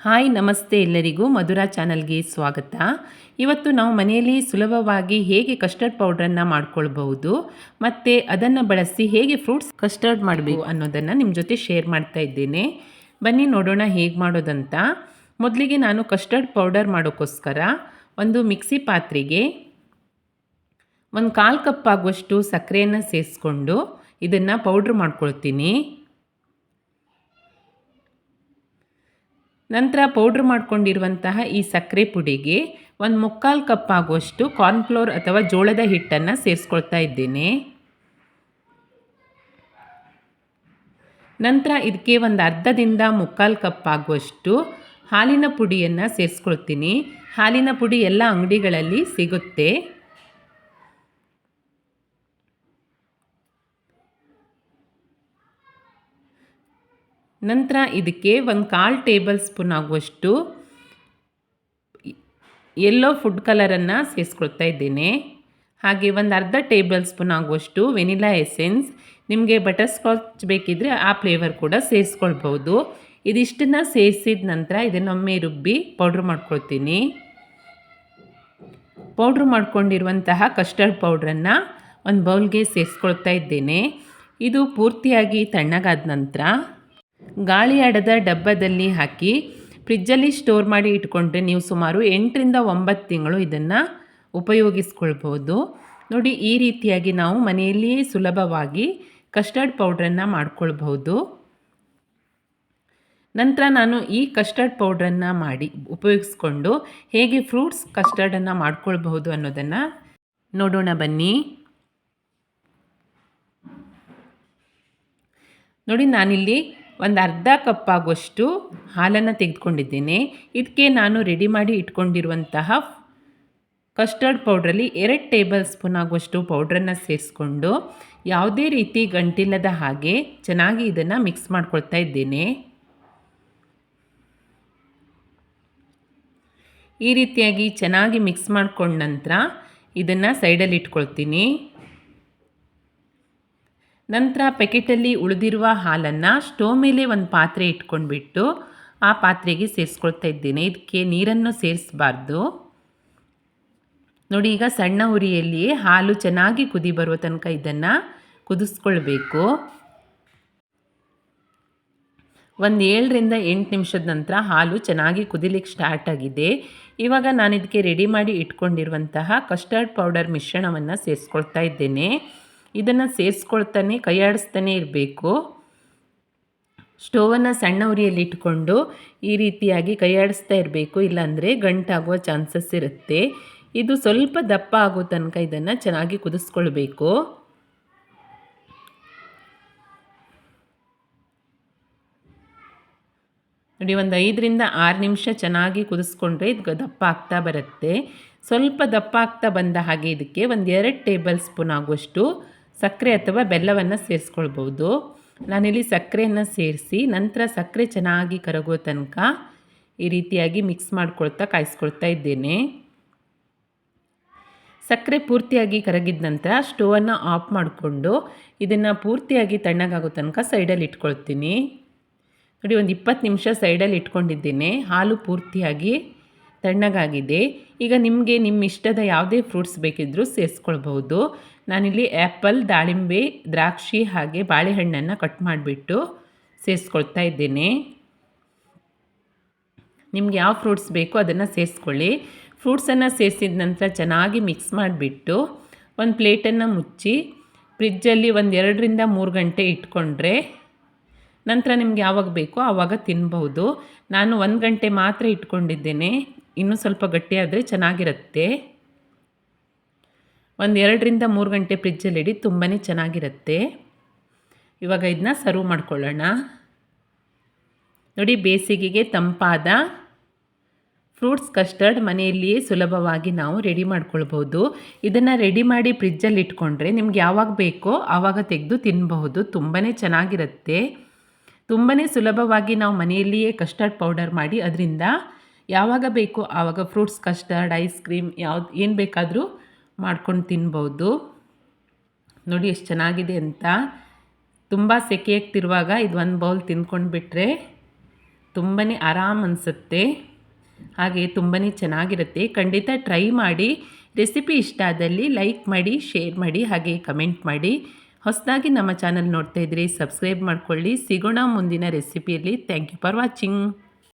Hi ನಮಸ್ತೆ ಎಲ್ಲರಿಗೂ ಮಧುರಾ ಚಾನಲ್ಗೆ ಸ್ವಾಗತ. ಇವತ್ತು ನಾವು ಮನೆಯಲ್ಲಿ ಸುಲಭವಾಗಿ ಹೇಗೆ ಕಸ್ಟರ್ಡ್ ಪೌಡ್ರನ್ನು ಮಾಡ್ಕೊಳ್ಬಹುದು ಮತ್ತು ಅದನ್ನು ಬಳಸಿ ಹೇಗೆ ಫ್ರೂಟ್ಸ್ ಕಸ್ಟರ್ಡ್ ಮಾಡಬೇಕು ಅನ್ನೋದನ್ನು ನಿಮ್ಮ ಜೊತೆ ಶೇರ್ ಮಾಡ್ತಾ ಇದ್ದೇನೆ. ಬನ್ನಿ ನೋಡೋಣ ಹೇಗೆ ಮಾಡೋದಂತ. ಮೊದಲಿಗೆ ನಾನು ಕಸ್ಟರ್ಡ್ ಪೌಡರ್ ಮಾಡೋಕ್ಕೋಸ್ಕರ ಒಂದು ಮಿಕ್ಸಿ ಪಾತ್ರೆಗೆ 1/4 ಕಪ್ ಆಗುವಷ್ಟು ಸಕ್ಕರೆಯನ್ನು ಸೇರಿಸ್ಕೊಂಡು ಇದನ್ನು ಪೌಡ್ರ್ ಮಾಡ್ಕೊಳ್ತೀನಿ. ನಂತರ ಪೌಡ್ರ್ ಮಾಡ್ಕೊಂಡಿರುವಂತಹ ಈ ಸಕ್ಕರೆ ಪುಡಿಗೆ 1/3 ಕಪ್ ಆಗುವಷ್ಟು ಕಾರ್ನ್ಫ್ಲೋರ್ ಅಥವಾ ಜೋಳದ ಹಿಟ್ಟನ್ನು ಸೇರಿಸ್ಕೊಳ್ತಾ ಇದ್ದೇನೆ. ನಂತರ ಇದಕ್ಕೆ ಒಂದು ಅರ್ಧದಿಂದ 3/4 ಕಪ್ ಆಗುವಷ್ಟು ಹಾಲಿನ ಪುಡಿಯನ್ನು ಸೇರಿಸ್ಕೊಳ್ತೀನಿ. ಹಾಲಿನ ಪುಡಿ ಎಲ್ಲ ಅಂಗಡಿಗಳಲ್ಲಿ ಸಿಗುತ್ತೆ. ನಂತರ ಇದಕ್ಕೆ 1/4 ಟೇಬಲ್ ಸ್ಪೂನ್ ಆಗುವಷ್ಟು ಯೆಲ್ಲೋ ಫುಡ್ ಕಲರನ್ನು ಸೇರಿಸ್ಕೊಳ್ತಾ ಇದ್ದೇನೆ. ಹಾಗೆ ಒಂದು ಅರ್ಧ ಟೇಬಲ್ ಸ್ಪೂನ್ ಆಗುವಷ್ಟು ವೆನಿಲಾ ಎಸೆನ್ಸ್. ನಿಮಗೆ ಬಟರ್ ಸ್ಕಾಚ್ ಬೇಕಿದ್ದರೆ ಆ ಫ್ಲೇವರ್ ಕೂಡ ಸೇರಿಸ್ಕೊಳ್ಬೋದು. ಇದಿಷ್ಟನ್ನು ಸೇರಿಸಿದ ನಂತರ ಇದನ್ನೊಮ್ಮೆ ರುಬ್ಬಿ ಪೌಡ್ರ್ ಮಾಡ್ಕೊಳ್ತೀನಿ. ಪೌಡ್ರ್ ಮಾಡ್ಕೊಂಡಿರುವಂತಹ ಕಸ್ಟರ್ಡ್ ಪೌಡ್ರನ್ನು ಒಂದು ಬೌಲ್ಗೆ ಸೇರಿಸ್ಕೊಳ್ತಾ ಇದ್ದೇನೆ. ಇದು ಪೂರ್ತಿಯಾಗಿ ತಣ್ಣಗಾದ ನಂತರ ಗಾಳಿ ಆಡದ ಡಬ್ಬದಲ್ಲಿ ಹಾಕಿ ಫ್ರಿಜ್ಜಲ್ಲಿ ಸ್ಟೋರ್ ಮಾಡಿ ಇಟ್ಕೊಂಡ್ರೆ ನೀವು ಸುಮಾರು 8ರಿಂದ 9 ತಿಂಗಳು ಇದನ್ನು ಉಪಯೋಗಿಸ್ಕೊಳ್ಬೋದು. ನೋಡಿ, ಈ ರೀತಿಯಾಗಿ ನಾವು ಮನೆಯಲ್ಲಿಯೇ ಸುಲಭವಾಗಿ ಕಸ್ಟರ್ಡ್ ಪೌಡ್ರನ್ನು ಮಾಡ್ಕೊಳ್ಬಹುದು. ನಂತರ ನಾನು ಈ ಕಸ್ಟರ್ಡ್ ಪೌಡ್ರನ್ನು ಉಪಯೋಗಿಸ್ಕೊಂಡು ಹೇಗೆ ಫ್ರೂಟ್ಸ್ ಕಸ್ಟರ್ಡನ್ನು ಮಾಡ್ಕೊಳ್ಬಹುದು ಅನ್ನೋದನ್ನು ನೋಡೋಣ ಬನ್ನಿ. ನೋಡಿ, ನಾನಿಲ್ಲಿ ಒಂದು ಅರ್ಧ ಕಪ್ ಆಗುವಷ್ಟು ಹಾಲನ್ನು ತೆಗೆದುಕೊಂಡಿದ್ದೇನೆ. ಇದಕ್ಕೆ ನಾನು ರೆಡಿ ಮಾಡಿ ಇಟ್ಕೊಂಡಿರುವಂತಹ ಕಸ್ಟರ್ಡ್ ಪೌಡ್ರಲ್ಲಿ 2 ಟೇಬಲ್ ಸ್ಪೂನ್ ಆಗುವಷ್ಟು ಪೌಡ್ರನ್ನು ಸೇರಿಸ್ಕೊಂಡು ಯಾವುದೇ ರೀತಿ ಗಂಟಿಲ್ಲದ ಹಾಗೆ ಚೆನ್ನಾಗಿ ಇದನ್ನು ಮಿಕ್ಸ್ ಮಾಡ್ಕೊಳ್ತಾ ಇದ್ದೇನೆ. ಈ ರೀತಿಯಾಗಿ ಚೆನ್ನಾಗಿ ಮಿಕ್ಸ್ ಮಾಡ್ಕೊಂಡ ನಂತರ ಇದನ್ನು ಸೈಡಲ್ಲಿ ಇಟ್ಕೊಳ್ತೀನಿ. ನಂತರ ಪ್ಯಾಕೆಟಲ್ಲಿ ಉಳಿದಿರುವ ಹಾಲನ್ನು ಸ್ಟೋವ್ ಮೇಲೆ ಒಂದು ಪಾತ್ರೆ ಇಟ್ಕೊಂಡ್ಬಿಟ್ಟು ಆ ಪಾತ್ರೆಗೆ ಸೇರಿಸ್ಕೊಳ್ತಾ ಇದ್ದೇನೆ. ಇದಕ್ಕೆ ನೀರನ್ನು ಸೇರಿಸಬಾರ್ದು. ನೋಡಿ, ಈಗ ಸಣ್ಣ ಉರಿಯಲ್ಲಿಯೇ ಹಾಲು ಚೆನ್ನಾಗಿ ಕುದಿ ಬರುವ ತನಕ ಇದನ್ನು ಕುದಿಸ್ಕೊಳ್ಬೇಕು. ಒಂದು 7ರಿಂದ 8 ನಿಮಿಷದ ನಂತರ ಹಾಲು ಚೆನ್ನಾಗಿ ಕುದಿಲಿಕ್ಕೆ ಸ್ಟಾರ್ಟ್ ಆಗಿದೆ. ಇವಾಗ ನಾನು ಇದಕ್ಕೆ ರೆಡಿ ಮಾಡಿ ಇಟ್ಕೊಂಡಿರುವಂತಹ ಕಸ್ಟರ್ಡ್ ಪೌಡರ್ ಮಿಶ್ರಣವನ್ನು ಸೇರಿಸ್ಕೊಳ್ತಾ ಇದ್ದೇನೆ. ಇದನ್ನು ಸೇರಿಸ್ಕೊಳ್ತಾನೆ ಕೈಯಾಡಿಸ್ತಾನೆ ಇರಬೇಕು. ಸ್ಟೋವನ್ನು ಸಣ್ಣ ಉರಿಯಲ್ಲಿ ಇಟ್ಕೊಂಡು ಈ ರೀತಿಯಾಗಿ ಕೈಯಾಡಿಸ್ತಾ ಇರಬೇಕು, ಇಲ್ಲಾಂದರೆ ಗಂಟಾಗುವ ಚಾನ್ಸಸ್ ಇರುತ್ತೆ. ಇದು ಸ್ವಲ್ಪ ದಪ್ಪ ಆಗೋ ತನಕ ಇದನ್ನು ಚೆನ್ನಾಗಿ ಕುದಿಸ್ಕೊಳ್ಬೇಕು. ನೋಡಿ, ಒಂದು 5ರಿಂದ 6 ನಿಮಿಷ ಚೆನ್ನಾಗಿ ಕುದಿಸ್ಕೊಂಡ್ರೆ ಇದು ದಪ್ಪ ಆಗ್ತಾ ಬರುತ್ತೆ. ಸ್ವಲ್ಪ ದಪ್ಪ ಆಗ್ತಾ ಬಂದ ಹಾಗೆ ಇದಕ್ಕೆ ಒಂದು 2 ಟೇಬಲ್ ಸ್ಪೂನ್ ಆಗುವಷ್ಟು ಸಕ್ಕರೆ ಅಥವಾ ಬೆಲ್ಲವನ್ನು ಸೇರಿಸ್ಕೊಳ್ಬೋದು. ನಾನಿಲ್ಲಿ ಸಕ್ಕರೆಯನ್ನು ಸೇರಿಸಿ ನಂತರ ಸಕ್ಕರೆ ಚೆನ್ನಾಗಿ ಕರಗೋ ತನಕ ಈ ರೀತಿಯಾಗಿ ಮಿಕ್ಸ್ ಮಾಡ್ಕೊಳ್ತಾ ಕಾಯಿಸ್ಕೊಳ್ತಾ ಇದ್ದೇನೆ. ಸಕ್ಕರೆ ಪೂರ್ತಿಯಾಗಿ ಕರಗಿದ ನಂತರ ಸ್ಟೋವನ್ನು ಆಫ್ ಮಾಡಿಕೊಂಡು ಇದನ್ನು ಪೂರ್ತಿಯಾಗಿ ತಣ್ಣಗಾಗೋ ತನಕ ಸೈಡಲ್ಲಿ ಇಟ್ಕೊಳ್ತೀನಿ. ನೋಡಿ, ಒಂದು 20 ನಿಮಿಷ ಸೈಡಲ್ಲಿ ಇಟ್ಕೊಂಡಿದ್ದೇನೆ. ಹಾಲು ಪೂರ್ತಿಯಾಗಿ ತಣ್ಣಗಾಗಿದೆ. ಈಗ ನಿಮಗೆ ನಿಮ್ಮ ಇಷ್ಟದ ಯಾವುದೇ ಫ್ರೂಟ್ಸ್ ಬೇಕಿದ್ದರೂ ಸೇರಿಸ್ಕೊಳ್ಬಹುದು. ನಾನಿಲ್ಲಿ ಆ್ಯಪಲ್, ದಾಳಿಂಬೆ, ದ್ರಾಕ್ಷಿ ಹಾಗೆ ಬಾಳೆಹಣ್ಣನ್ನು ಕಟ್ ಮಾಡಿಬಿಟ್ಟು ಸೇರಿಸ್ಕೊಳ್ತಾ ಇದ್ದೇನೆ. ನಿಮ್ಗೆ ಯಾವ ಫ್ರೂಟ್ಸ್ ಬೇಕೋ ಅದನ್ನು ಸೇರಿಸ್ಕೊಳ್ಳಿ. ಫ್ರೂಟ್ಸನ್ನು ಸೇರಿಸಿದ ನಂತರ ಚೆನ್ನಾಗಿ ಮಿಕ್ಸ್ ಮಾಡಿಬಿಟ್ಟು ಒಂದು ಪ್ಲೇಟನ್ನು ಮುಚ್ಚಿ ಫ್ರಿಜ್ಜಲ್ಲಿ ಒಂದು 2ರಿಂದ 3 ಗಂಟೆ ಇಟ್ಕೊಂಡ್ರೆ ನಂತರ ನಿಮ್ಗೆ ಯಾವಾಗ ಬೇಕೋ ಆವಾಗ ತಿನ್ಬಹುದು. ನಾನು 1 ಗಂಟೆ ಮಾತ್ರ ಇಟ್ಕೊಂಡಿದ್ದೇನೆ. ಇನ್ನೂ ಸ್ವಲ್ಪ ಗಟ್ಟಿಯಾದರೆ ಚೆನ್ನಾಗಿರುತ್ತೆ. ಒಂದು 2ರಿಂದ 3 ಗಂಟೆ ಫ್ರಿಜ್ಜಲ್ಲಿ ಇಡಿ, ತುಂಬಾ ಚೆನ್ನಾಗಿರುತ್ತೆ. ಇವಾಗ ಇದನ್ನ ಸರ್ವ್ ಮಾಡ್ಕೊಳ್ಳೋಣ. ನೋಡಿ, ಬೇಸಿಗೆಗೆ ತಂಪಾದ ಫ್ರೂಟ್ಸ್ ಕಸ್ಟರ್ಡ್ ಮನೆಯಲ್ಲಿಯೇ ಸುಲಭವಾಗಿ ನಾವು ರೆಡಿ ಮಾಡ್ಕೊಳ್ಬಹುದು. ಇದನ್ನು ರೆಡಿ ಮಾಡಿ ಫ್ರಿಜ್ಜಲ್ಲಿ ಇಟ್ಕೊಂಡ್ರೆ ನಿಮ್ಗೆ ಯಾವಾಗ ಬೇಕೋ ಆವಾಗ ತೆಗೆದು ತಿನ್ನಬಹುದು. ತುಂಬಾ ಚೆನ್ನಾಗಿರುತ್ತೆ. ತುಂಬಾ ಸುಲಭವಾಗಿ ನಾವು ಮನೆಯಲ್ಲಿಯೇ ಕಸ್ಟರ್ಡ್ ಪೌಡರ್ ಮಾಡಿ ಅದರಿಂದ ಯಾವಾಗ ಬೇಕೋ ಆವಾಗ ಫ್ರೂಟ್ಸ್ ಕಸ್ಟರ್ಡ್, ಐಸ್ ಕ್ರೀಮ್ ಏನು ಬೇಕಾದರೂ ಮಾಡ್ಕೊಂಡು ತಿನ್ಬೋದು. ನೋಡಿ ಎಷ್ಟು ಚೆನ್ನಾಗಿದೆ ಅಂತ. ತುಂಬ ಸೆಕೆ ಆಗ್ತಿರುವಾಗ ಇದು ಒಂದು ಬೌಲ್ ತಿನ್ಕೊಂಡು ಬಿಟ್ಟರೆ ತುಂಬಾ ಆರಾಮ್ ಅನಿಸುತ್ತೆ, ಹಾಗೆ ತುಂಬಾ ಚೆನ್ನಾಗಿರುತ್ತೆ. ಖಂಡಿತ ಟ್ರೈ ಮಾಡಿ. ರೆಸಿಪಿ ಇಷ್ಟ ಆದಲ್ಲಿ ಲೈಕ್ ಮಾಡಿ, ಶೇರ್ ಮಾಡಿ, ಹಾಗೆ ಕಮೆಂಟ್ ಮಾಡಿ. ಹೊಸದಾಗಿ ನಮ್ಮ ಚಾನಲ್ ನೋಡ್ತಾ ಇದ್ರಿ ಸಬ್ಸ್ಕ್ರೈಬ್ ಮಾಡ್ಕೊಳ್ಳಿ. ಸಿಗೋಣ ಮುಂದಿನ ರೆಸಿಪಿಯಲ್ಲಿ. Thank you for watching.